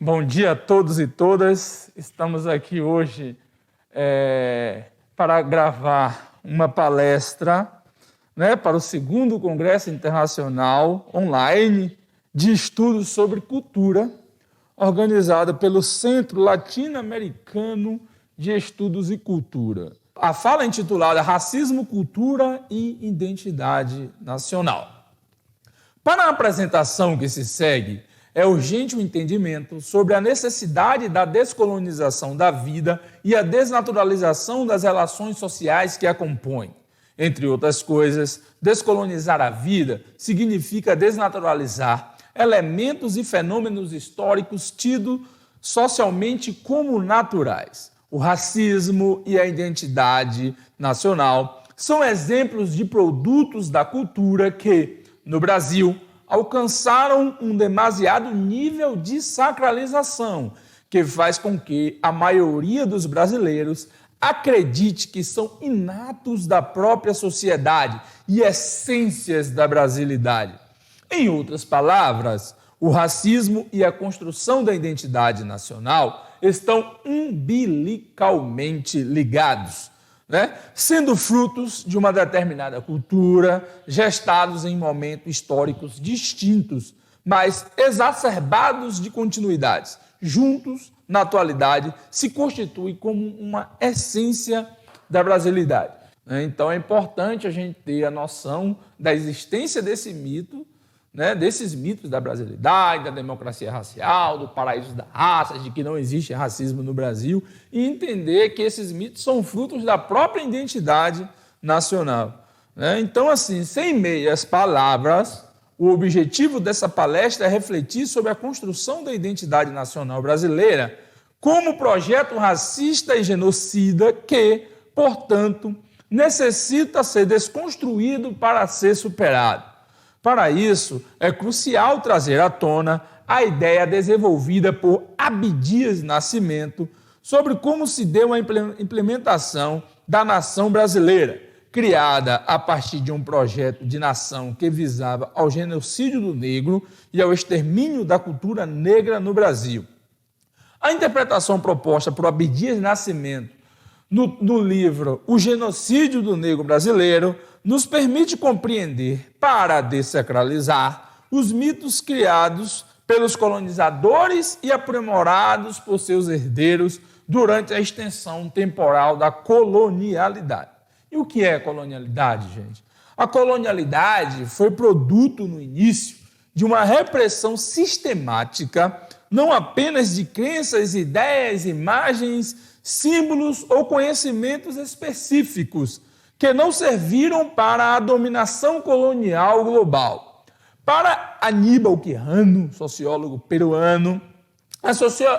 Bom dia a todos e todas. Estamos aqui hoje para gravar uma palestra, para o 2º Congresso Internacional Online de Estudos sobre Cultura, organizado pelo Centro Latino-Americano de Estudos e Cultura. A fala é intitulada Racismo, Cultura e Identidade Nacional. Para a apresentação que se segue, é urgente o entendimento sobre a necessidade da descolonização da vida e a desnaturalização das relações sociais que a compõem. Entre outras coisas, descolonizar a vida significa desnaturalizar elementos e fenômenos históricos tidos socialmente como naturais. O racismo e a identidade nacional são exemplos de produtos da cultura que, no Brasil, alcançaram um demasiado nível de sacralização, que faz com que a maioria dos brasileiros acredite que são inatos da própria sociedade e essências da brasilidade. Em outras palavras, o racismo e a construção da identidade nacional estão umbilicalmente ligados, sendo frutos de uma determinada cultura, gestados em momentos históricos distintos, mas exacerbados de continuidades. Juntos, na atualidade, se constituem como uma essência da brasilidade. Então é importante a gente ter a noção da existência desse mito, desses mitos da brasilidade, da democracia racial, do paraíso da raça, de que não existe racismo no Brasil, e entender que esses mitos são frutos da própria identidade nacional. Então, assim, sem meias palavras, o objetivo dessa palestra é refletir sobre a construção da identidade nacional brasileira como projeto racista e genocida que, portanto, necessita ser desconstruído para ser superado. Para isso, é crucial trazer à tona a ideia desenvolvida por Abdias Nascimento sobre como se deu a implementação da nação brasileira, criada a partir de um projeto de nação que visava ao genocídio do negro e ao extermínio da cultura negra no Brasil. A interpretação proposta por Abdias Nascimento no livro O Genocídio do Negro Brasileiro nos permite compreender, para desacralizar, os mitos criados pelos colonizadores e aprimorados por seus herdeiros durante a extensão temporal da colonialidade. E o que é colonialidade, gente? A colonialidade foi produto, no início, de uma repressão sistemática, não apenas de crenças, ideias, imagens, símbolos ou conhecimentos específicos, que não serviram para a dominação colonial global. Para Aníbal Quijano, sociólogo peruano,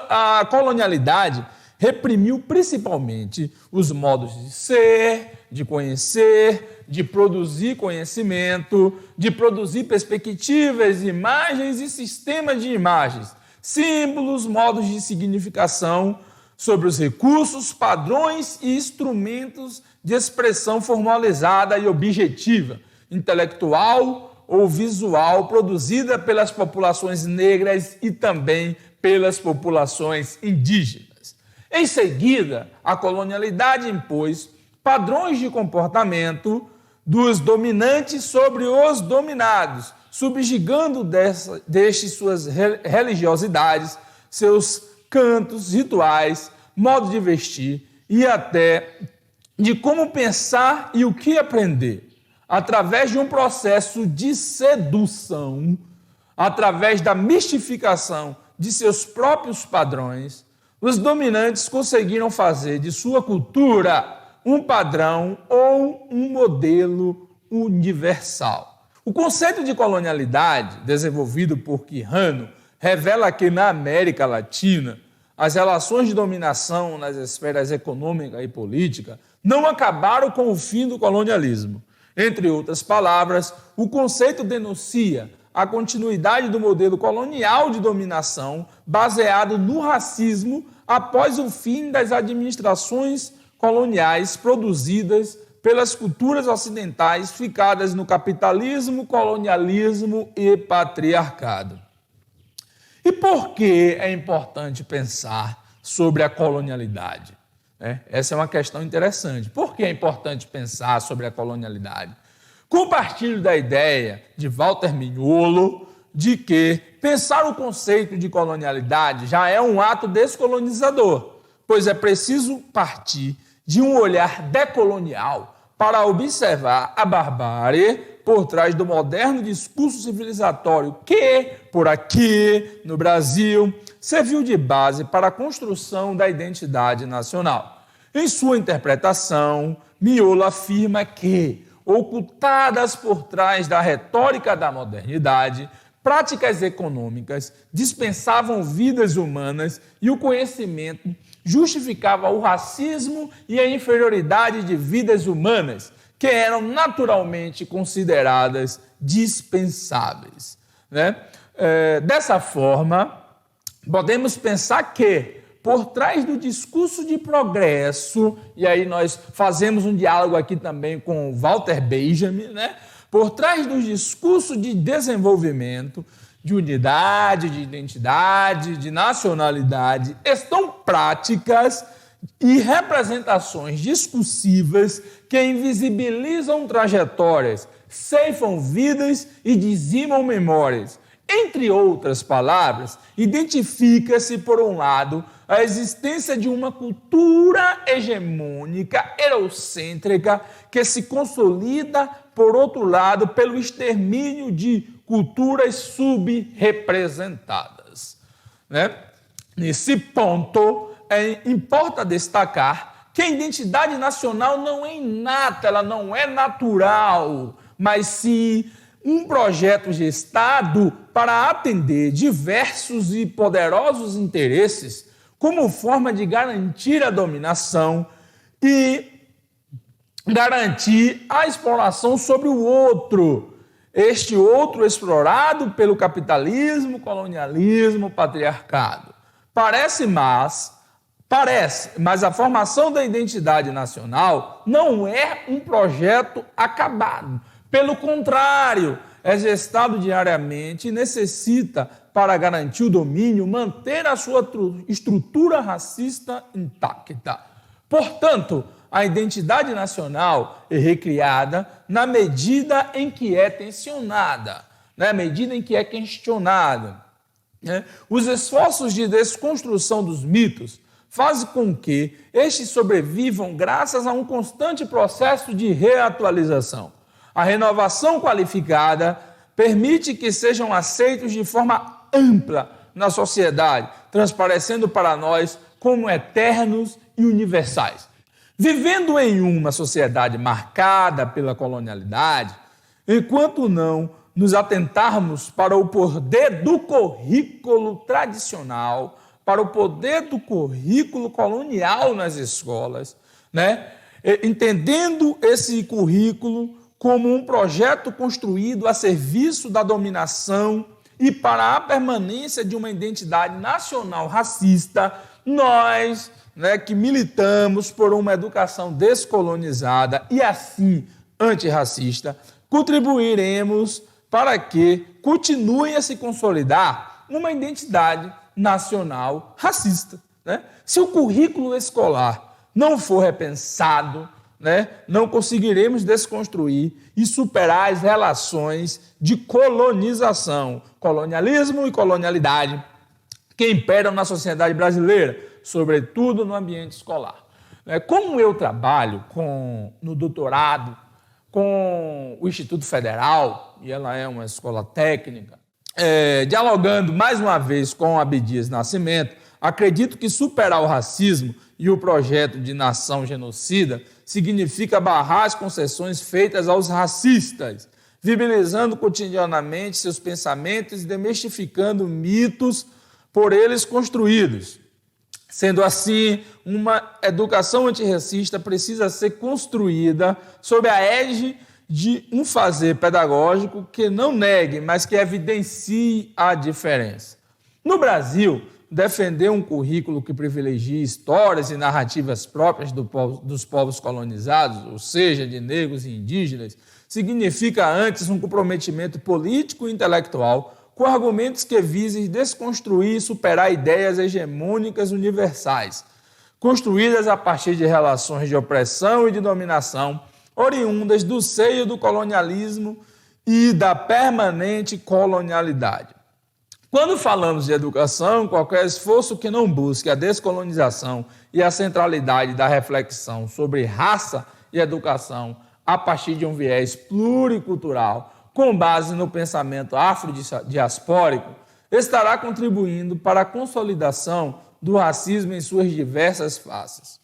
a colonialidade reprimiu principalmente os modos de ser, de conhecer, de produzir conhecimento, de produzir perspectivas, imagens e sistemas de imagens, símbolos, modos de significação, sobre os recursos, padrões e instrumentos de expressão formalizada e objetiva, intelectual ou visual, produzida pelas populações negras e também pelas populações indígenas. Em seguida, a colonialidade impôs padrões de comportamento dos dominantes sobre os dominados, subjugando destes suas religiosidades, seus cantos, rituais, modo de vestir e até de como pensar e o que aprender, através de um processo de sedução, através da mistificação de seus próprios padrões, os dominantes conseguiram fazer de sua cultura um padrão ou um modelo universal. O conceito de colonialidade, desenvolvido por Quijano, revela que na América Latina, as relações de dominação nas esferas econômica e política não acabaram com o fim do colonialismo. Entre outras palavras, o conceito denuncia a continuidade do modelo colonial de dominação baseado no racismo após o fim das administrações coloniais produzidas pelas culturas ocidentais ficadas no capitalismo, colonialismo e patriarcado. E por que é importante pensar sobre a colonialidade? Essa é uma questão interessante. Por que é importante pensar sobre a colonialidade? Compartilho da ideia de Walter Mignolo de que pensar o conceito de colonialidade já é um ato descolonizador, pois é preciso partir de um olhar decolonial para observar a barbárie por trás do moderno discurso civilizatório que, por aqui, no Brasil, serviu de base para a construção da identidade nacional. Em sua interpretação, Mignolo afirma que, ocultadas por trás da retórica da modernidade, práticas econômicas dispensavam vidas humanas e o conhecimento justificava o racismo e a inferioridade de vidas humanas, que eram naturalmente consideradas dispensáveis. Dessa forma, podemos pensar que, por trás do discurso de progresso, e aí nós fazemos um diálogo aqui também com Walter Benjamin, por trás do discurso de desenvolvimento, de unidade, de identidade, de nacionalidade, estão práticas e representações discursivas que invisibilizam trajetórias, ceifam vidas e dizimam memórias. Entre outras palavras, identifica-se, por um lado, a existência de uma cultura hegemônica, eurocêntrica, que se consolida, por outro lado, pelo extermínio de culturas subrepresentadas. Nesse ponto, importa destacar que a identidade nacional não é inata, ela não é natural, mas sim um projeto gestado para atender diversos e poderosos interesses como forma de garantir a dominação e garantir a exploração sobre o outro. Este outro explorado pelo capitalismo, colonialismo, patriarcado. Parece, mas a formação da identidade nacional não é um projeto acabado. Pelo contrário, é gestado diariamente e necessita, para garantir o domínio, manter a sua estrutura racista intacta. Portanto, a identidade nacional é recriada na medida em que é tensionada, na medida em que é questionada. Os esforços de desconstrução dos mitos fazem com que estes sobrevivam graças a um constante processo de reatualização. A renovação qualificada permite que sejam aceitos de forma ampla na sociedade, transparecendo para nós como eternos e universais. Vivendo em uma sociedade marcada pela colonialidade, enquanto não nos atentarmos para o poder do currículo tradicional, para o poder do currículo colonial nas escolas, entendendo esse currículo como um projeto construído a serviço da dominação e para a permanência de uma identidade nacional racista, nós, que militamos por uma educação descolonizada e assim antirracista, contribuiremos para que continue a se consolidar uma identidade nacional racista. Se o currículo escolar não for repensado, não conseguiremos desconstruir e superar as relações de colonização, colonialismo e colonialidade que imperam na sociedade brasileira, sobretudo no ambiente escolar. Como eu trabalho no doutorado com o Instituto Federal, e ela é uma escola técnica, dialogando mais uma vez com Abdias Nascimento, acredito que superar o racismo e o projeto de nação genocida significa barrar as concessões feitas aos racistas, viabilizando cotidianamente seus pensamentos e desmistificando mitos por eles construídos. Sendo assim, uma educação antirracista precisa ser construída sob a égide de um fazer pedagógico que não negue, mas que evidencie a diferença. No Brasil, defender um currículo que privilegie histórias e narrativas próprias dos povos colonizados, ou seja, de negros e indígenas, significa antes um comprometimento político e intelectual com argumentos que visem desconstruir e superar ideias hegemônicas universais, construídas a partir de relações de opressão e de dominação, oriundas do seio do colonialismo e da permanente colonialidade. Quando falamos de educação, qualquer esforço que não busque a descolonização e a centralidade da reflexão sobre raça e educação a partir de um viés pluricultural, com base no pensamento afrodiaspórico, estará contribuindo para a consolidação do racismo em suas diversas faces.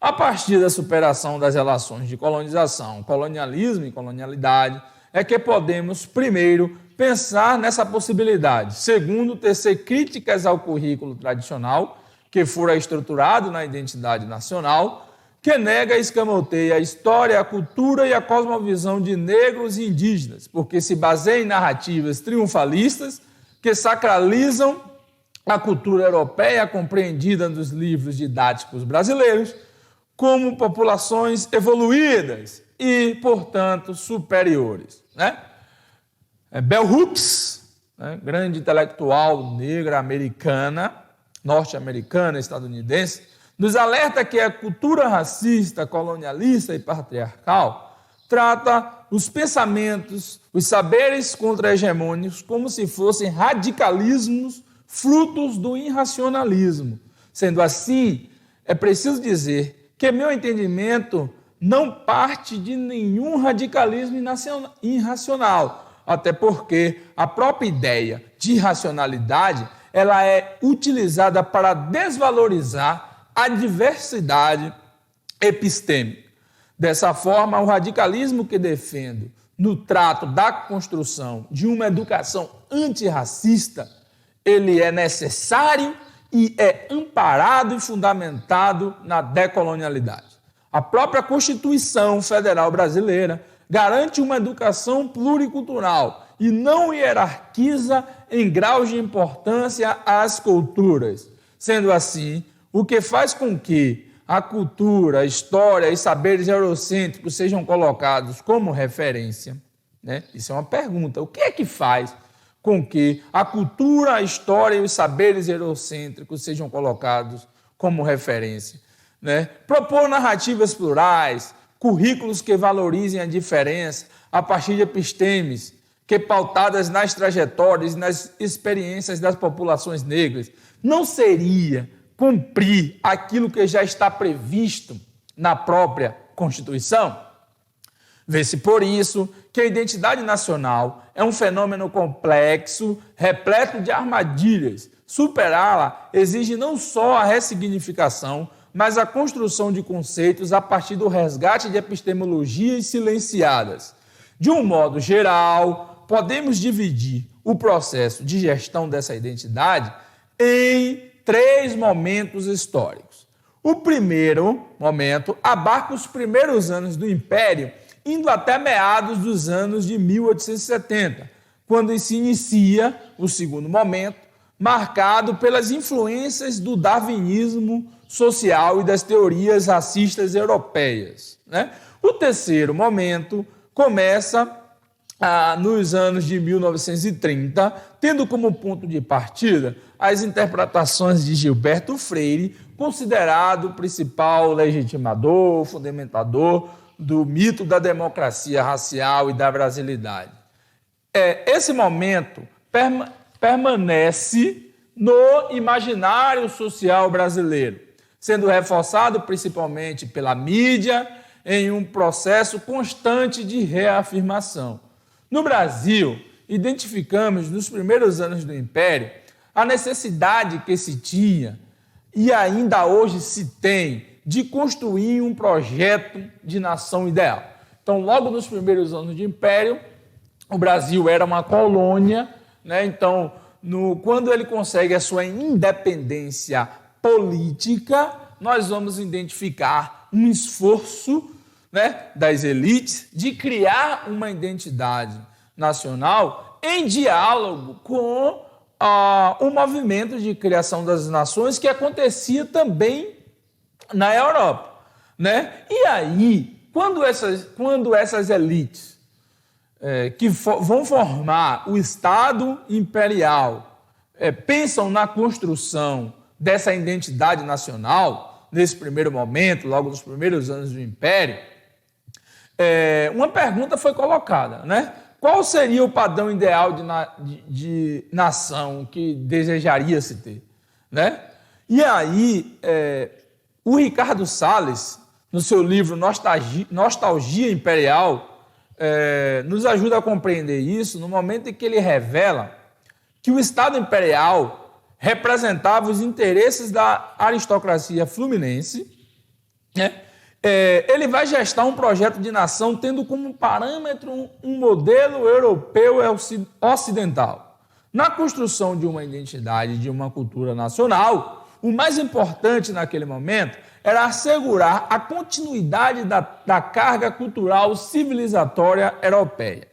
A partir da superação das relações de colonização, colonialismo e colonialidade, é que podemos, primeiro, pensar nessa possibilidade. Segundo, tecer críticas ao currículo tradicional, que fora estruturado na identidade nacional, que nega e escamoteia a história, a cultura e a cosmovisão de negros e indígenas, porque se baseia em narrativas triunfalistas que sacralizam a cultura europeia compreendida nos livros didáticos brasileiros como populações evoluídas e, portanto, superiores. Bell Hooks, grande intelectual negra americana, norte-americana, estadunidense, nos alerta que a cultura racista, colonialista e patriarcal trata os pensamentos, os saberes contra-hegemônicos como se fossem radicalismos frutos do irracionalismo. Sendo assim, é preciso dizer que meu entendimento não parte de nenhum radicalismo irracional, até porque a própria ideia de racionalidade ela é utilizada para desvalorizar a diversidade epistêmica. Dessa forma, o radicalismo que defendo no trato da construção de uma educação antirracista, ele é necessário e é amparado e fundamentado na decolonialidade. A própria Constituição Federal Brasileira garante uma educação pluricultural e não hierarquiza em graus de importância as culturas. Sendo assim, o que faz com que a cultura, a história e saberes eurocêntricos sejam colocados como referência, Isso é uma pergunta. O que é que faz com que a cultura, a história e os saberes eurocêntricos sejam colocados como referência? Propor narrativas plurais, currículos que valorizem a diferença a partir de epistemes que pautadas nas trajetórias e nas experiências das populações negras, não seria cumprir aquilo que já está previsto na própria Constituição? Vê-se por isso que a identidade nacional é um fenômeno complexo, repleto de armadilhas. Superá-la exige não só a ressignificação, mas a construção de conceitos a partir do resgate de epistemologias silenciadas. De um modo geral, podemos dividir o processo de gestão dessa identidade em 3 momentos históricos. O primeiro momento abarca os primeiros anos do Império, indo até meados dos anos de 1870, quando se inicia o segundo momento, marcado pelas influências do darwinismo social e das teorias racistas europeias. O terceiro momento começa nos anos de 1930, tendo como ponto de partida as interpretações de Gilberto Freire, considerado o principal legitimador, fundamentador do mito da democracia racial e da brasilidade. Esse momento permanece no imaginário social brasileiro, sendo reforçado principalmente pela mídia em um processo constante de reafirmação. No Brasil, identificamos nos primeiros anos do Império a necessidade que se tinha e ainda hoje se tem de construir um projeto de nação ideal. Então, logo nos primeiros anos do Império, o Brasil era uma colônia, Então, quando ele consegue a sua independência política, nós vamos identificar um esforço das elites de criar uma identidade nacional em diálogo com o movimento de criação das nações que acontecia também na Europa. E aí, quando essas elites vão formar o Estado imperial, pensam na construção dessa identidade nacional, nesse primeiro momento, logo nos primeiros anos do Império, uma pergunta foi colocada, né? Qual seria o padrão ideal de nação que desejaria se ter, né? E aí, o Ricardo Salles, no seu livro Nostalgia Imperial, nos ajuda a compreender isso no momento em que ele revela que o Estado imperial representava os interesses da aristocracia fluminense, né? Ele vai gestar um projeto de nação tendo como parâmetro um modelo europeu ocidental. Na construção de uma identidade, de uma cultura nacional, o mais importante naquele momento era assegurar a continuidade da carga cultural civilizatória europeia.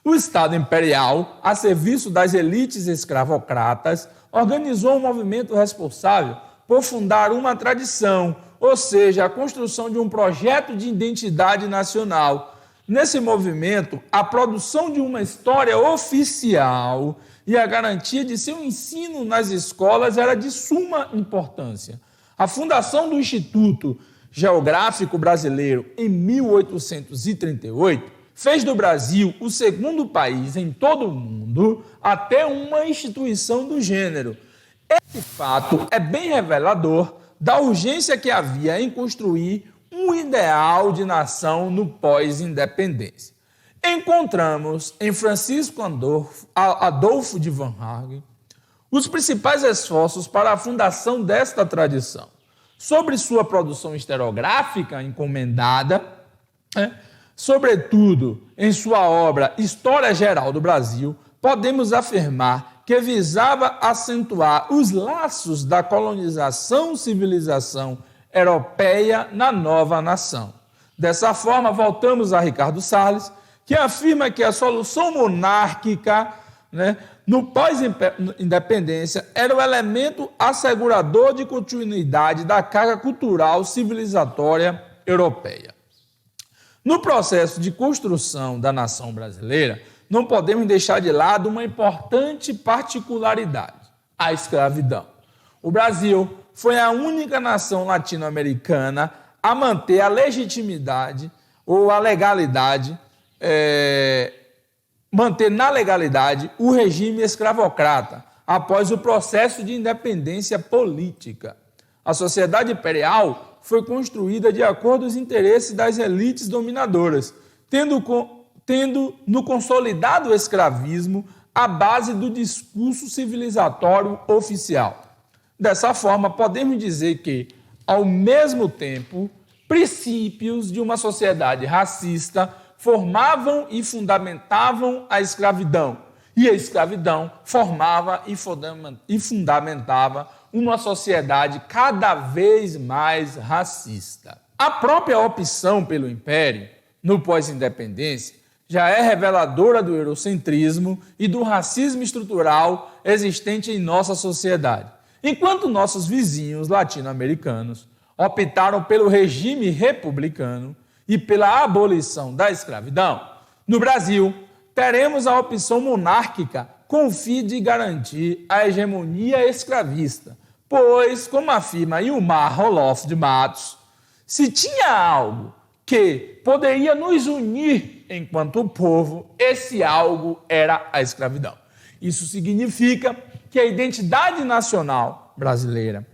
O Estado imperial, a serviço das elites escravocratas, organizou um movimento responsável por fundar uma tradição, ou seja, a construção de um projeto de identidade nacional. Nesse movimento, a produção de uma história oficial e a garantia de seu ensino nas escolas era de suma importância. A fundação do Instituto Geográfico Brasileiro em 1838 fez do Brasil o segundo país em todo o mundo a ter uma instituição do gênero. Esse fato é bem revelador da urgência que havia em construir um ideal de nação no pós-independência. Encontramos em Francisco Adolfo de Van Hagen os principais esforços para a fundação desta tradição. Sobre sua produção historiográfica encomendada, sobretudo em sua obra História Geral do Brasil, podemos afirmar que visava acentuar os laços da colonização-civilização europeia na nova nação. Dessa forma, voltamos a Ricardo Salles, que afirma que a solução monárquica, no pós-independência, era o elemento assegurador de continuidade da carga cultural civilizatória europeia. No processo de construção da nação brasileira, não podemos deixar de lado uma importante particularidade: a escravidão. O Brasil foi a única nação latino-americana a manter a legitimidade ou a legalidade, manter na legalidade o regime escravocrata após o processo de independência política. A sociedade imperial foi construída de acordo com os interesses das elites dominadoras, tendo no consolidado escravismo a base do discurso civilizatório oficial. Dessa forma, podemos dizer que, ao mesmo tempo, princípios de uma sociedade racista formavam e fundamentavam a escravidão, e a escravidão formava e fundamentava uma sociedade cada vez mais racista. A própria opção pelo império, no pós-independência, já é reveladora do eurocentrismo e do racismo estrutural existente em nossa sociedade. Enquanto nossos vizinhos latino-americanos optaram pelo regime republicano e pela abolição da escravidão, no Brasil, teremos a opção monárquica com o fim de garantir a hegemonia escravista, pois, como afirma Ilmar Roloff de Matos, se tinha algo que poderia nos unir enquanto povo, esse algo era a escravidão. Isso significa que a identidade nacional brasileira,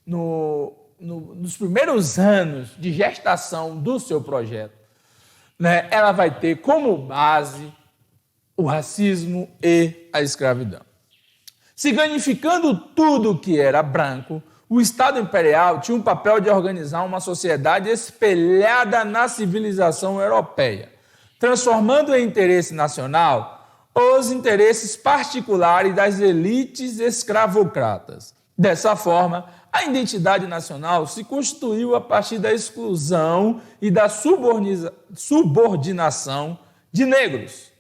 nos primeiros anos de gestação do seu projeto, ela vai ter como base o racismo e a escravidão. Significando tudo que era branco, o Estado imperial tinha um papel de organizar uma sociedade espelhada na civilização europeia, transformando em interesse nacional os interesses particulares das elites escravocratas. Dessa forma, a identidade nacional se constituiu a partir da exclusão e da subordinação de negros,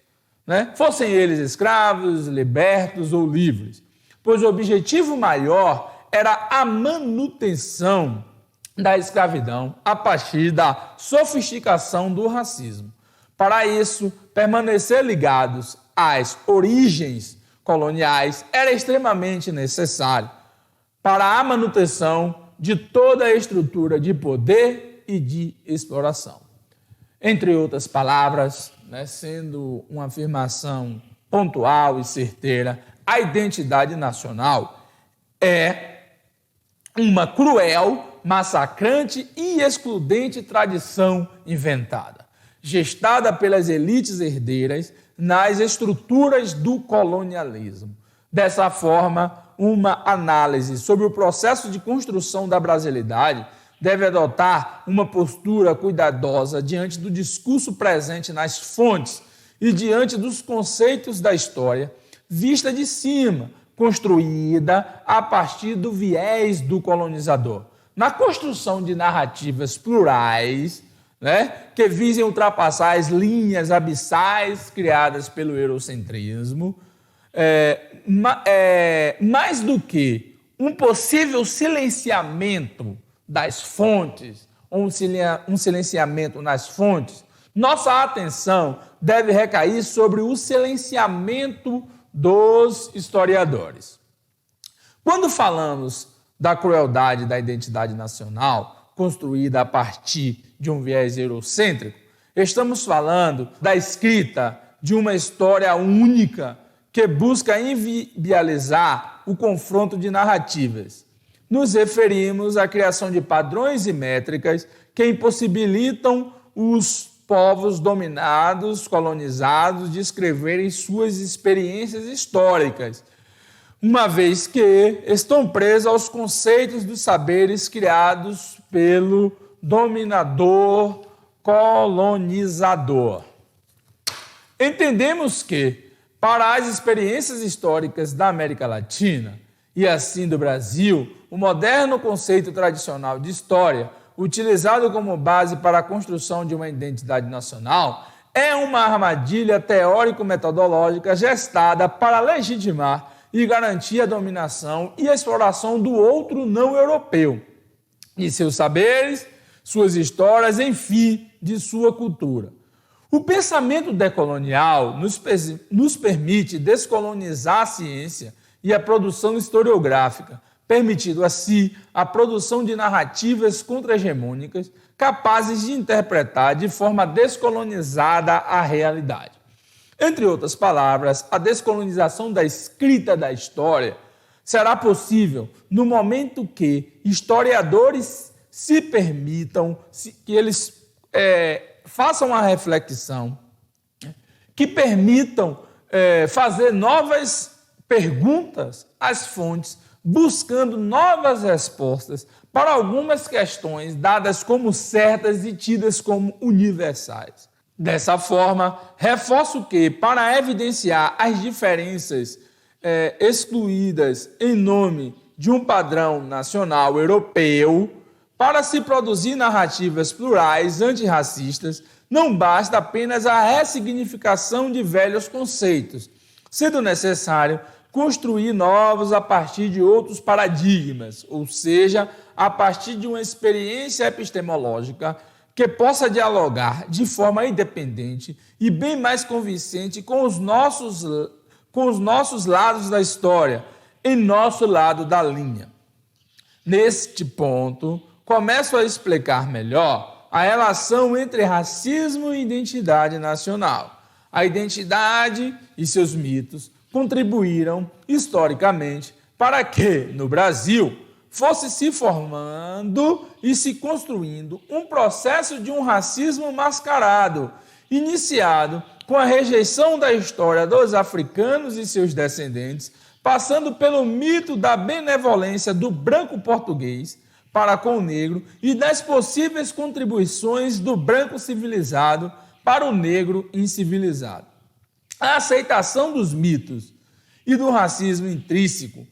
fossem eles escravos, libertos ou livres, pois o objetivo maior era a manutenção da escravidão a partir da sofisticação do racismo. Para isso, permanecer ligados às origens coloniais era extremamente necessário para a manutenção de toda a estrutura de poder e de exploração. Entre outras palavras, sendo uma afirmação pontual e certeira, a identidade nacional é uma cruel, massacrante e excludente tradição inventada, gestada pelas elites herdeiras nas estruturas do colonialismo. Dessa forma, uma análise sobre o processo de construção da brasilidade deve adotar uma postura cuidadosa diante do discurso presente nas fontes e diante dos conceitos da história, vista de cima, construída a partir do viés do colonizador. Na construção de narrativas plurais, que visem ultrapassar as linhas abissais criadas pelo eurocentrismo, mais do que um possível silenciamento das fontes, ou um silenciamento nas fontes, nossa atenção deve recair sobre o silenciamento dos historiadores. Quando falamos da crueldade da identidade nacional, construída a partir de um viés eurocêntrico, estamos falando da escrita de uma história única que busca inviabilizar o confronto de narrativas. Nos referimos à criação de padrões e métricas que impossibilitam os povos dominados, colonizados, de escreverem suas experiências históricas, uma vez que estão presos aos conceitos dos saberes criados pelo dominador colonizador. Entendemos que, para as experiências históricas da América Latina, e assim do Brasil, o moderno conceito tradicional de história, utilizado como base para a construção de uma identidade nacional, é uma armadilha teórico-metodológica gestada para legitimar e garantir a dominação e a exploração do outro não europeu, de seus saberes, suas histórias, enfim, de sua cultura. O pensamento decolonial nos permite descolonizar a ciência e a produção historiográfica, permitindo assim a produção de narrativas contra-hegemônicas capazes de interpretar de forma descolonizada a realidade. Entre outras palavras, a descolonização da escrita da história será possível no momento que historiadores se permitam, que eles façam a reflexão, que permitam fazer novas perguntas às fontes, buscando novas respostas para algumas questões dadas como certas e tidas como universais. Dessa forma, reforço que, para evidenciar as diferenças excluídas em nome de um padrão nacional europeu, para se produzir narrativas plurais antirracistas, não basta apenas a ressignificação de velhos conceitos, sendo necessário construir novos a partir de outros paradigmas, ou seja, a partir de uma experiência epistemológica que possa dialogar de forma independente e bem mais convincente com os nossos lados da história, em nosso lado da linha. Neste ponto, começo a explicar melhor a relação entre racismo e identidade nacional. A identidade e seus mitos contribuíram historicamente para que, no Brasil, fosse se formando e se construindo um processo de um racismo mascarado, iniciado com a rejeição da história dos africanos e seus descendentes, passando pelo mito da benevolência do branco português para com o negro e das possíveis contribuições do branco civilizado para o negro incivilizado. A aceitação dos mitos e do racismo intrínseco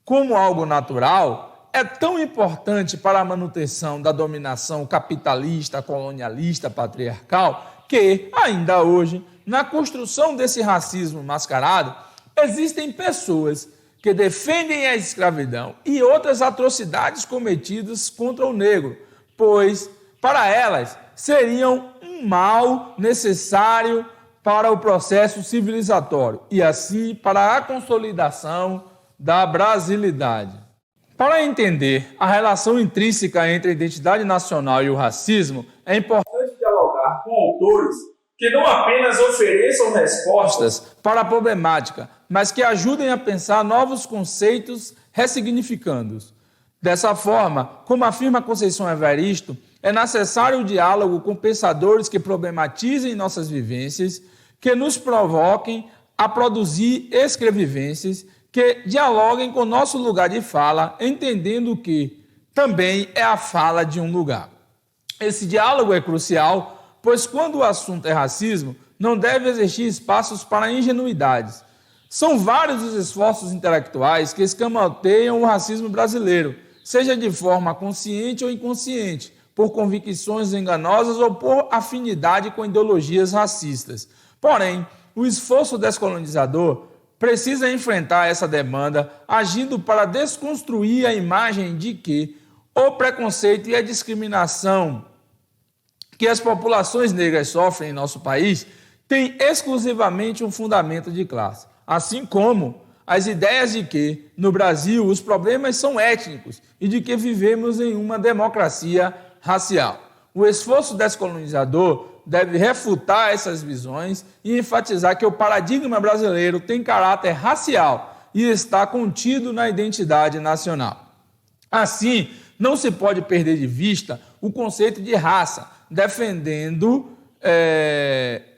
como algo natural é tão importante para a manutenção da dominação capitalista, colonialista, patriarcal, que, ainda hoje, na construção desse racismo mascarado, existem pessoas que defendem a escravidão e outras atrocidades cometidas contra o negro, pois, para elas, seriam um mal necessário para o processo civilizatório e, assim, para a consolidação da brasilidade. Para entender a relação intrínseca entre a identidade nacional e o racismo, é importante dialogar com autores que não apenas ofereçam respostas para a problemática, mas que ajudem a pensar novos conceitos, ressignificando-os. Dessa forma, como afirma Conceição Evaristo, é necessário o diálogo com pensadores que problematizem nossas vivências, que nos provoquem a produzir escrevivências, que dialoguem com nosso lugar de fala, entendendo que também é a fala de um lugar. Esse diálogo é crucial, pois quando o assunto é racismo, não deve existir espaços para ingenuidades. São vários os esforços intelectuais que escamoteiam o racismo brasileiro, seja de forma consciente ou inconsciente, por convicções enganosas ou por afinidade com ideologias racistas. Porém, o esforço descolonizador precisa enfrentar essa demanda, agindo para desconstruir a imagem de que o preconceito e a discriminação que as populações negras sofrem em nosso país têm exclusivamente um fundamento de classe, assim como as ideias de que, no Brasil, os problemas são étnicos e de que vivemos em uma democracia racial. O esforço descolonizador deve refutar essas visões e enfatizar que o paradigma brasileiro tem caráter racial e está contido na identidade nacional. Assim, não se pode perder de vista o conceito de raça, defendendo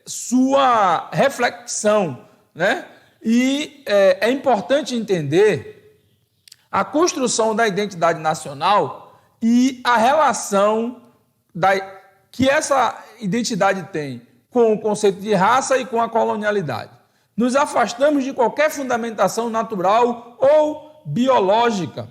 sua reflexão, né? E é importante entender a construção da identidade nacional e a relação que essa identidade tem com o conceito de raça e com a colonialidade. Nos afastamos de qualquer fundamentação natural ou biológica,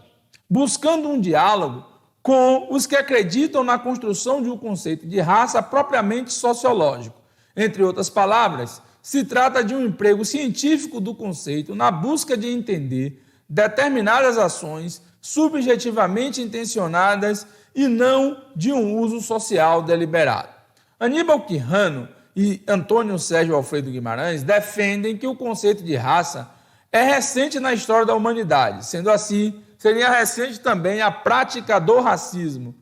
buscando um diálogo com os que acreditam na construção de um conceito de raça propriamente sociológico. Entre outras palavras, se trata de um emprego científico do conceito na busca de entender determinadas ações subjetivamente intencionadas e não de um uso social deliberado. Aníbal Quirrano e Antônio Sérgio Alfredo Guimarães defendem que o conceito de raça é recente na história da humanidade. Sendo assim, seria recente também a prática do racismo.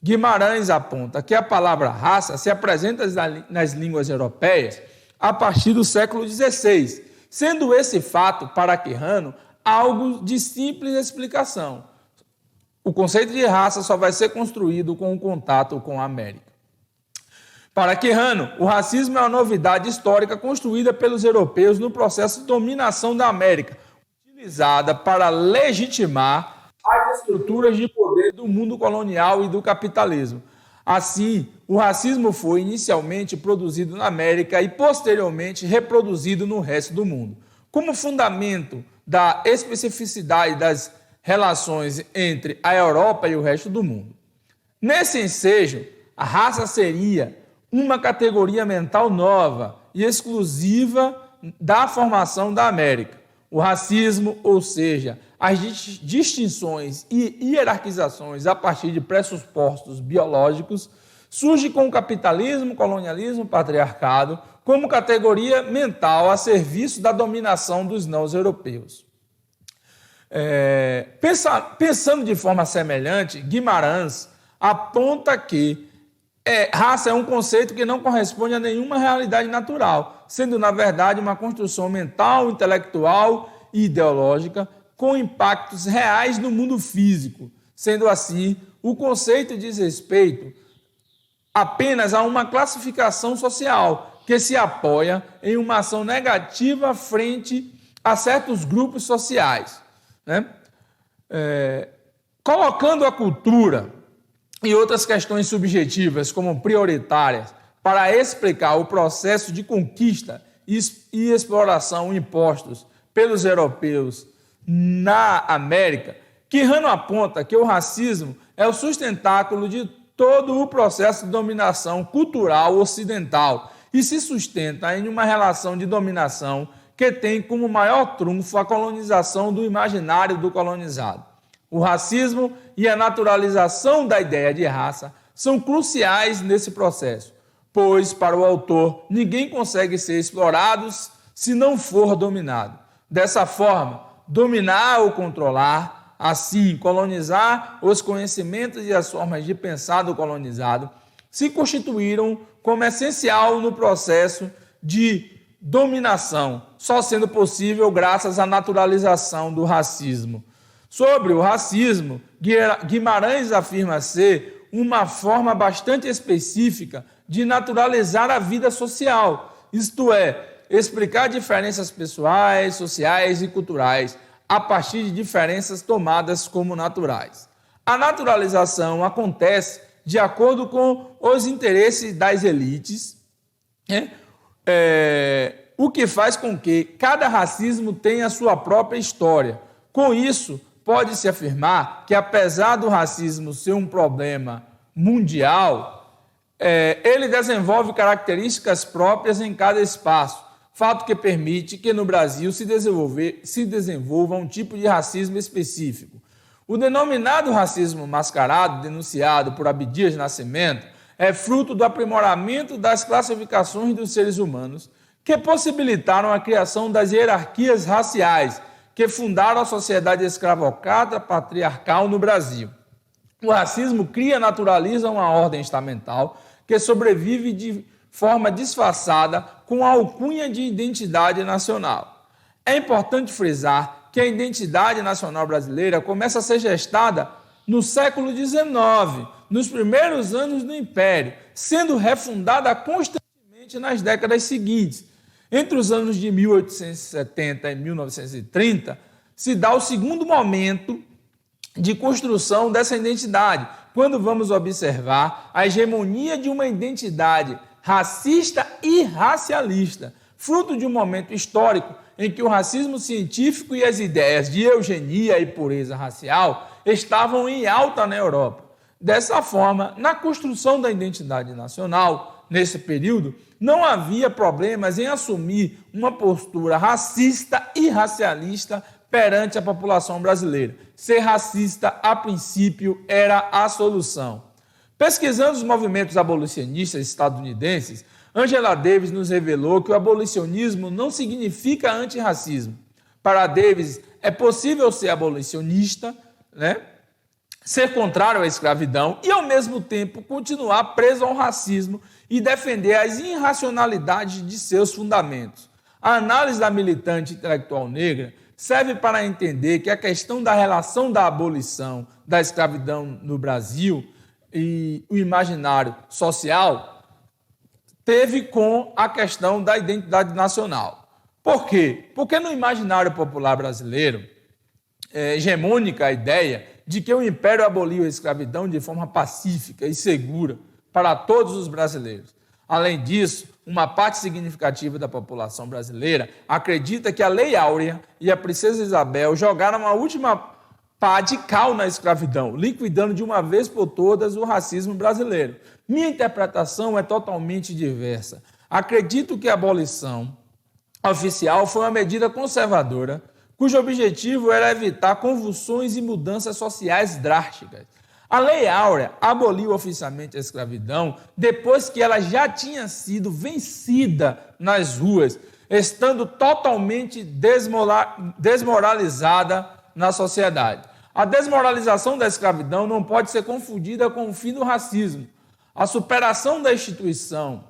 Guimarães aponta que a palavra raça se apresenta nas línguas europeias a partir do século XVI, sendo esse fato, para Quirrano, algo de simples explicação. O conceito de raça só vai ser construído com o contato com a América. Para Quirrano, o racismo é uma novidade histórica construída pelos europeus no processo de dominação da América, utilizada para legitimar as estruturas de poder do mundo colonial e do capitalismo. Assim, o racismo foi inicialmente produzido na América e posteriormente reproduzido no resto do mundo. Como fundamento da especificidade das relações entre a Europa e o resto do mundo. Nesse ensejo, a raça seria uma categoria mental nova e exclusiva da formação da América. O racismo, ou seja, as distinções e hierarquizações a partir de pressupostos biológicos, surge com o capitalismo, colonialismo, patriarcado, como categoria mental a serviço da dominação dos não-europeus. Pensando de forma semelhante, Guimarães aponta que raça é um conceito que não corresponde a nenhuma realidade natural, sendo, na verdade, uma construção mental, intelectual e ideológica com impactos reais no mundo físico. Sendo assim, o conceito diz respeito apenas a uma classificação social que se apoia em uma ação negativa frente a certos grupos sociais, né? Colocando a cultura e outras questões subjetivas como prioritárias para explicar o processo de conquista e exploração impostos pelos europeus na América, Quirrano aponta que o racismo é o sustentáculo de todo o processo de dominação cultural ocidental e se sustenta em uma relação de dominação que tem como maior trunfo a colonização do imaginário do colonizado. O racismo e a naturalização da ideia de raça são cruciais nesse processo, pois, para o autor, ninguém consegue ser explorado se não for dominado. Dessa forma, dominar ou controlar, assim, colonizar os conhecimentos e as formas de pensar do colonizado, se constituíram como essencial no processo de dominação, só sendo possível graças à naturalização do racismo. Sobre o racismo, Guimarães afirma ser uma forma bastante específica de naturalizar a vida social, isto é, explicar diferenças pessoais, sociais e culturais a partir de diferenças tomadas como naturais. A naturalização acontece de acordo com os interesses das elites, o que faz com que cada racismo tenha sua própria história. Com isso, pode-se afirmar que, apesar do racismo ser um problema mundial, ele desenvolve características próprias em cada espaço, fato que permite que no Brasil se desenvolva um tipo de racismo específico. O denominado racismo mascarado, denunciado por Abdias Nascimento, é fruto do aprimoramento das classificações dos seres humanos que possibilitaram a criação das hierarquias raciais que fundaram a sociedade escravocrata patriarcal no Brasil. O racismo cria e naturaliza uma ordem estamental que sobrevive de forma disfarçada com a alcunha de identidade nacional. É importante frisar que a identidade nacional brasileira começa a ser gestada no século XIX, nos primeiros anos do Império, sendo refundada constantemente nas décadas seguintes. Entre os anos de 1870 e 1930, se dá o segundo momento de construção dessa identidade, quando vamos observar a hegemonia de uma identidade racista e racialista, fruto de um momento histórico em que o racismo científico e as ideias de eugenia e pureza racial estavam em alta na Europa. Dessa forma, na construção da identidade nacional, nesse período, não havia problemas em assumir uma postura racista e racialista perante a população brasileira. Ser racista, a princípio, era a solução. Pesquisando os movimentos abolicionistas estadunidenses, Angela Davis nos revelou que o abolicionismo não significa antirracismo. Para Davis, é possível ser abolicionista, ser contrário à escravidão e, ao mesmo tempo, continuar preso ao racismo e defender as irracionalidades de seus fundamentos. A análise da militante intelectual negra serve para entender que a questão da relação da abolição da escravidão no Brasil e o imaginário social teve com a questão da identidade nacional. Por quê? Porque no imaginário popular brasileiro é hegemônica a ideia de que o Império aboliu a escravidão de forma pacífica e segura para todos os brasileiros. Além disso, uma parte significativa da população brasileira acredita que a Lei Áurea e a Princesa Isabel jogaram a última pá de cal na escravidão, liquidando de uma vez por todas o racismo brasileiro. Minha interpretação é totalmente diversa. Acredito que a abolição oficial foi uma medida conservadora, cujo objetivo era evitar convulsões e mudanças sociais drásticas. A Lei Áurea aboliu oficialmente a escravidão depois que ela já tinha sido vencida nas ruas, estando totalmente desmoralizada na sociedade. A desmoralização da escravidão não pode ser confundida com o fim do racismo. A superação da instituição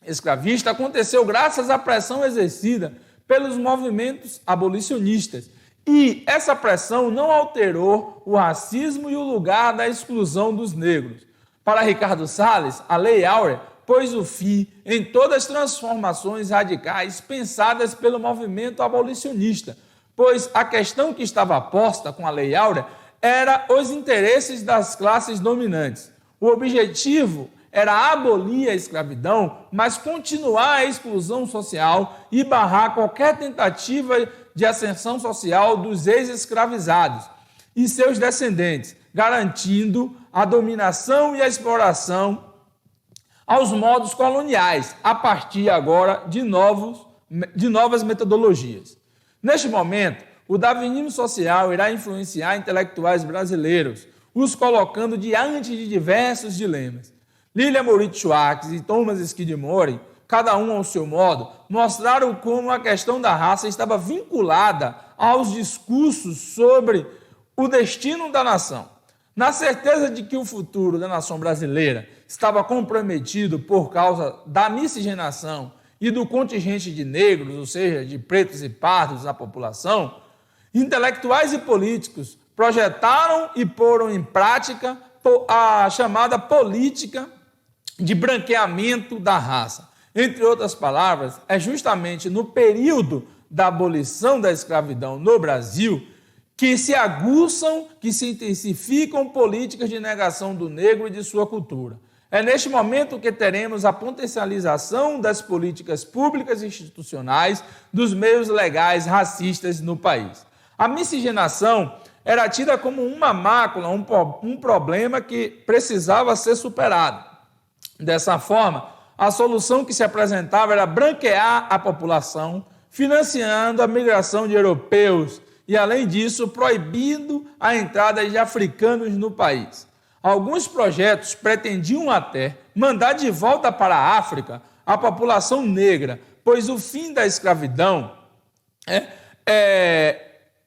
escravista aconteceu graças à pressão exercida pelos movimentos abolicionistas. E essa pressão não alterou o racismo e o lugar da exclusão dos negros. Para Ricardo Salles, a Lei Áurea pôs o fim em todas as transformações radicais pensadas pelo movimento abolicionista, pois a questão que estava posta com a Lei Áurea era os interesses das classes dominantes. O objetivo era abolir a escravidão, mas continuar a exclusão social e barrar qualquer tentativa de ascensão social dos ex-escravizados e seus descendentes, garantindo a dominação e a exploração aos modos coloniais, a partir agora de novas metodologias. Neste momento, o darwinismo social irá influenciar intelectuais brasileiros. os colocando diante de diversos dilemas. Lilia Moritz-Schwartz e Thomas Skidmore, cada um ao seu modo, mostraram como a questão da raça estava vinculada aos discursos sobre o destino da nação. Na certeza de que o futuro da nação brasileira estava comprometido por causa da miscigenação e do contingente de negros, ou seja, de pretos e pardos na população, intelectuais e políticos projetaram e poram em prática a chamada política de branqueamento da raça. Entre outras palavras, é justamente no período da abolição da escravidão no Brasil que se aguçam, que se intensificam políticas de negação do negro e de sua cultura. É neste momento que teremos a potencialização das políticas públicas e institucionais dos meios legais racistas no país. A miscigenação era tida como uma mácula, um problema que precisava ser superado. Dessa forma, a solução que se apresentava era branquear a população, financiando a migração de europeus e, além disso, proibindo a entrada de africanos no país. Alguns projetos pretendiam até mandar de volta para a África a população negra, pois o fim da escravidão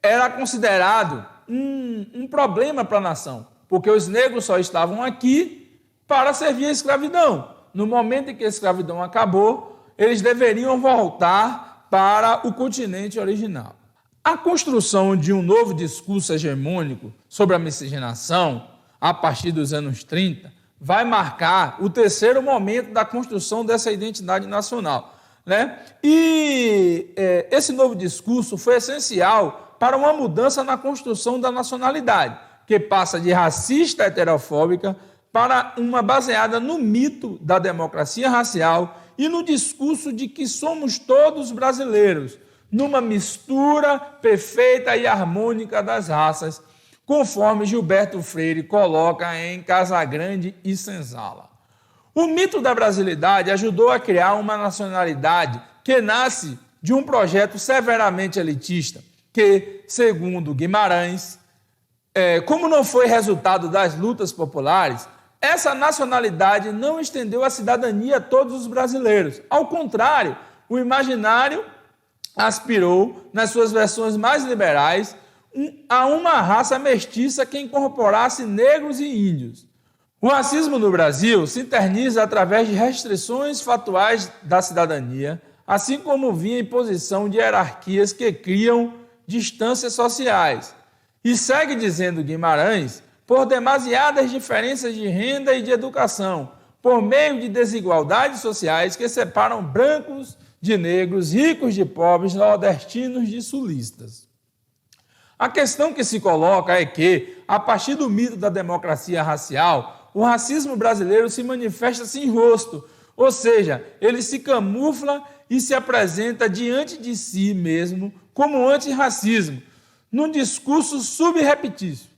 era considerado um problema para a nação, porque os negros só estavam aqui para servir a escravidão. No momento em que a escravidão acabou, eles deveriam voltar para o continente original. A construção de um novo discurso hegemônico sobre a miscigenação, a partir dos anos 30, vai marcar o terceiro momento da construção dessa identidade nacional, né? E esse novo discurso foi essencial para uma mudança na construção da nacionalidade, que passa de racista heterofóbica para uma baseada no mito da democracia racial e no discurso de que somos todos brasileiros, numa mistura perfeita e harmônica das raças, conforme Gilberto Freire coloca em Casagrande e Senzala. O mito da brasilidade ajudou a criar uma nacionalidade que nasce de um projeto severamente elitista, que, segundo Guimarães, como não foi resultado das lutas populares, essa nacionalidade não estendeu a cidadania a todos os brasileiros. Ao contrário, o imaginário aspirou, nas suas versões mais liberais, a uma raça mestiça que incorporasse negros e índios. O racismo no Brasil se interniza através de restrições fatuais da cidadania, assim como via imposição de hierarquias que criam distâncias sociais. E segue dizendo Guimarães, por demasiadas diferenças de renda e de educação, por meio de desigualdades sociais que separam brancos de negros, ricos de pobres, nordestinos de sulistas. A questão que se coloca é que, a partir do mito da democracia racial, o racismo brasileiro se manifesta sem rosto, ou seja, ele se camufla e se apresenta diante de si mesmo como antirracismo, num discurso subreptício.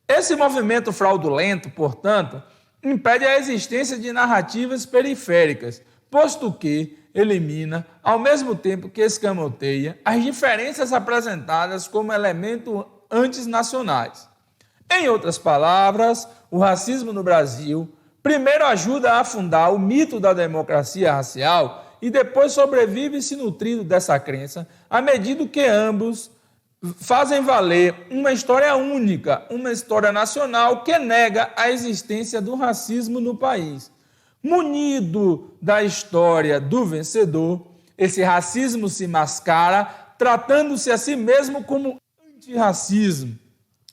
Esse movimento fraudulento, portanto, impede a existência de narrativas periféricas, posto que elimina, ao mesmo tempo que escamoteia, as diferenças apresentadas como elementos antinacionais. Em outras palavras, o racismo no Brasil primeiro ajuda a afundar o mito da democracia racial e depois sobrevive se nutrindo dessa crença, à medida que ambos fazem valer uma história única, uma história nacional que nega a existência do racismo no país. Munido da história do vencedor, esse racismo se mascara, tratando-se a si mesmo como antirracismo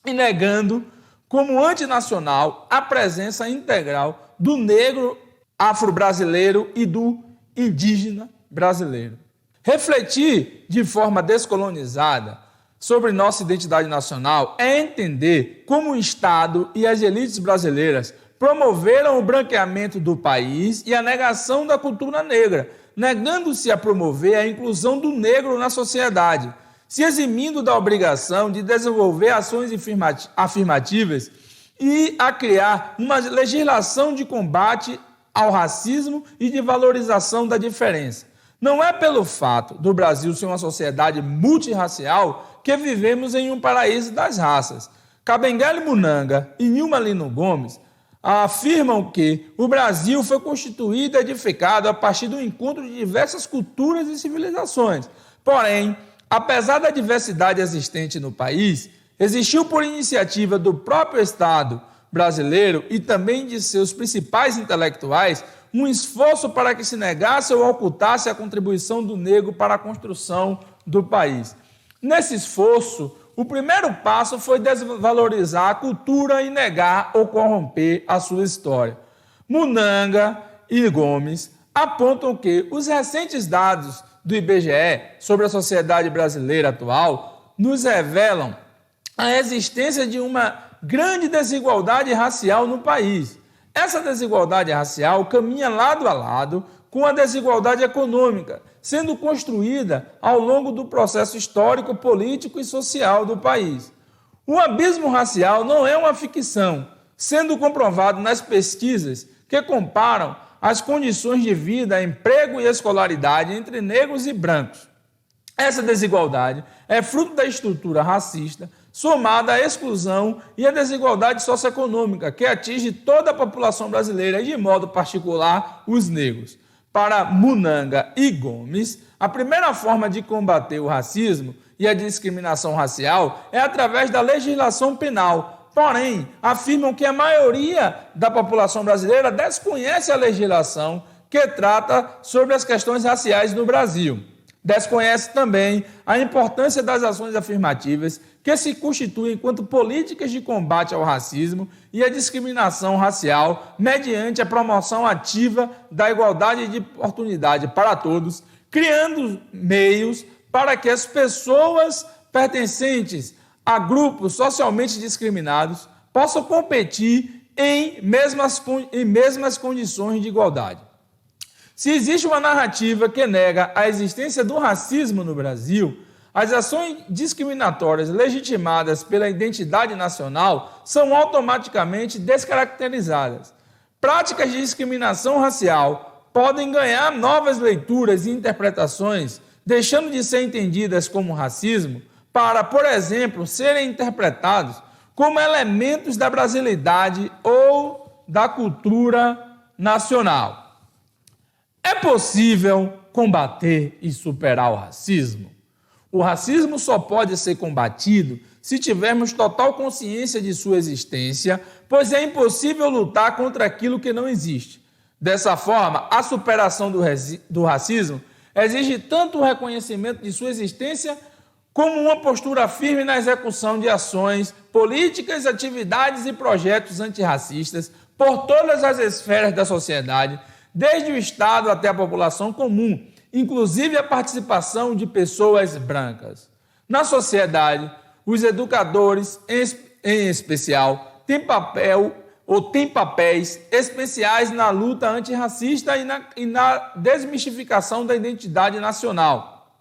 e negando como antinacional a presença integral do negro afro-brasileiro e do indígena brasileiro. Refletir de forma descolonizada sobre nossa identidade nacional é entender como o Estado e as elites brasileiras promoveram o branqueamento do país e a negação da cultura negra, negando-se a promover a inclusão do negro na sociedade, se eximindo da obrigação de desenvolver ações afirmativas e a criar uma legislação de combate ao racismo e de valorização da diferença. Não é pelo fato do Brasil ser uma sociedade multirracial que vivemos em um paraíso das raças. Kabengele Munanga e Nilma Lino Gomes afirmam que o Brasil foi constituído e edificado a partir do encontro de diversas culturas e civilizações. Porém, apesar da diversidade existente no país, existiu por iniciativa do próprio Estado brasileiro e também de seus principais intelectuais um esforço para que se negasse ou ocultasse a contribuição do negro para a construção do país. Nesse esforço, o primeiro passo foi desvalorizar a cultura e negar ou corromper a sua história. Munanga e Gomes apontam que os recentes dados do IBGE sobre a sociedade brasileira atual nos revelam a existência de uma grande desigualdade racial no país. Essa desigualdade racial caminha lado a lado com a desigualdade econômica, sendo construída ao longo do processo histórico, político e social do país. O abismo racial não é uma ficção, sendo comprovado nas pesquisas que comparam as condições de vida, emprego e escolaridade entre negros e brancos. Essa desigualdade é fruto da estrutura racista, somada à exclusão e à desigualdade socioeconômica, que atinge toda a população brasileira e, de modo particular, os negros. Para Munanga e Gomes, a primeira forma de combater o racismo e a discriminação racial é através da legislação penal. Porém, afirmam que a maioria da população brasileira desconhece a legislação que trata sobre as questões raciais no Brasil. Desconhece também a importância das ações afirmativas que se constituem enquanto políticas de combate ao racismo e à discriminação racial mediante a promoção ativa da igualdade de oportunidade para todos, criando meios para que as pessoas pertencentes a grupos socialmente discriminados possam competir em mesmas condições de igualdade. Se existe uma narrativa que nega a existência do racismo no Brasil, as ações discriminatórias legitimadas pela identidade nacional são automaticamente descaracterizadas. Práticas de discriminação racial podem ganhar novas leituras e interpretações, deixando de ser entendidas como racismo, para, por exemplo, serem interpretados como elementos da brasilidade ou da cultura nacional. É possível combater e superar o racismo? O racismo só pode ser combatido se tivermos total consciência de sua existência, pois é impossível lutar contra aquilo que não existe. Dessa forma, a superação do racismo exige tanto o reconhecimento de sua existência como uma postura firme na execução de ações, políticas, atividades e projetos antirracistas por todas as esferas da sociedade, desde o Estado até a população comum, inclusive a participação de pessoas brancas. Na sociedade, os educadores, em especial, têm papéis especiais na luta antirracista e na desmistificação da identidade nacional,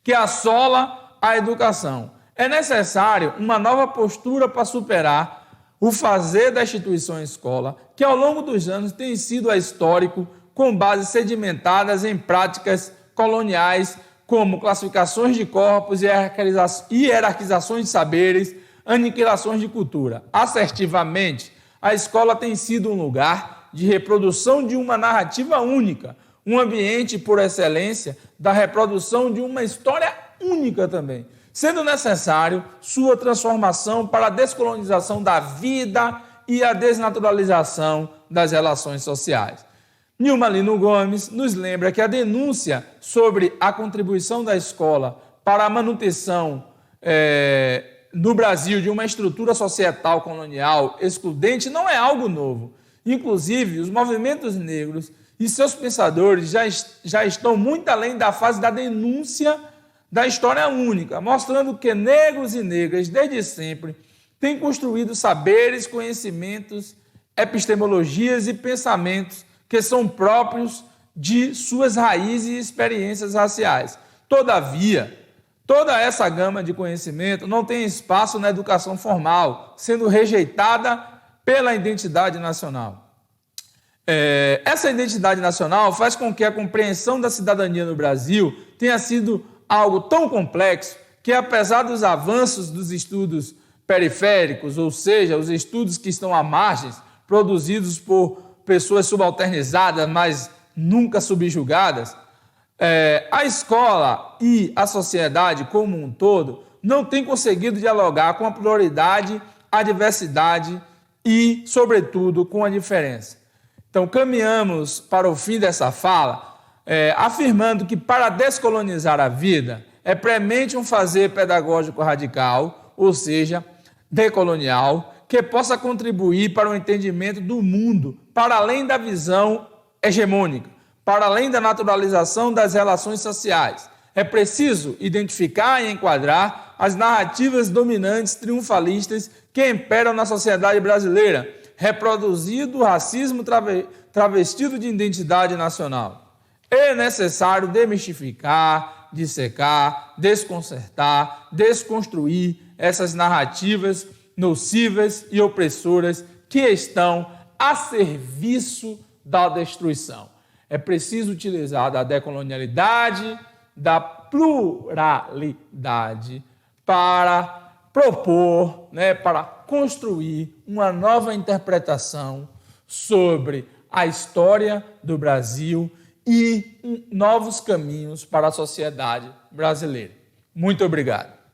que assola a educação. É necessário uma nova postura para superar o fazer da instituição escola, que ao longo dos anos tem sido histórico, com bases sedimentadas em práticas coloniais, como classificações de corpos, hierarquizações de saberes, aniquilações de cultura. Assertivamente, a escola tem sido um lugar de reprodução de uma narrativa única, um ambiente por excelência da reprodução de uma história única também, sendo necessário sua transformação para a descolonização da vida e a desnaturalização das relações sociais. Nilma Lino Gomes nos lembra que a denúncia sobre a contribuição da escola para a manutenção no Brasil de uma estrutura societal colonial excludente não é algo novo. Inclusive, os movimentos negros e seus pensadores já estão muito além da fase da denúncia da história única, mostrando que negros e negras, desde sempre, têm construído saberes, conhecimentos, epistemologias e pensamentos que são próprios de suas raízes e experiências raciais. Todavia, toda essa gama de conhecimento não tem espaço na educação formal, sendo rejeitada pela identidade nacional. Essa identidade nacional faz com que a compreensão da cidadania no Brasil tenha sido algo tão complexo que, apesar dos avanços dos estudos periféricos, ou seja, os estudos que estão à margem, produzidos por pessoas subalternizadas, mas nunca subjugadas, a escola e a sociedade como um todo não têm conseguido dialogar com a pluralidade, a diversidade e, sobretudo, com a diferença. Então, caminhamos para o fim dessa fala, afirmando que para descolonizar a vida é premente um fazer pedagógico radical, ou seja, decolonial, que possa contribuir para o entendimento do mundo, para além da visão hegemônica, para além da naturalização das relações sociais. É preciso identificar e enquadrar as narrativas dominantes triunfalistas que imperam na sociedade brasileira, reproduzindo o racismo travestido de identidade nacional. É necessário demistificar, dissecar, desconcertar, desconstruir essas narrativas nocivas e opressoras que estão a serviço da destruição. É preciso utilizar a decolonialidade, da pluralidade para propor, para construir uma nova interpretação sobre a história do Brasil e novos caminhos para a sociedade brasileira. Muito obrigado.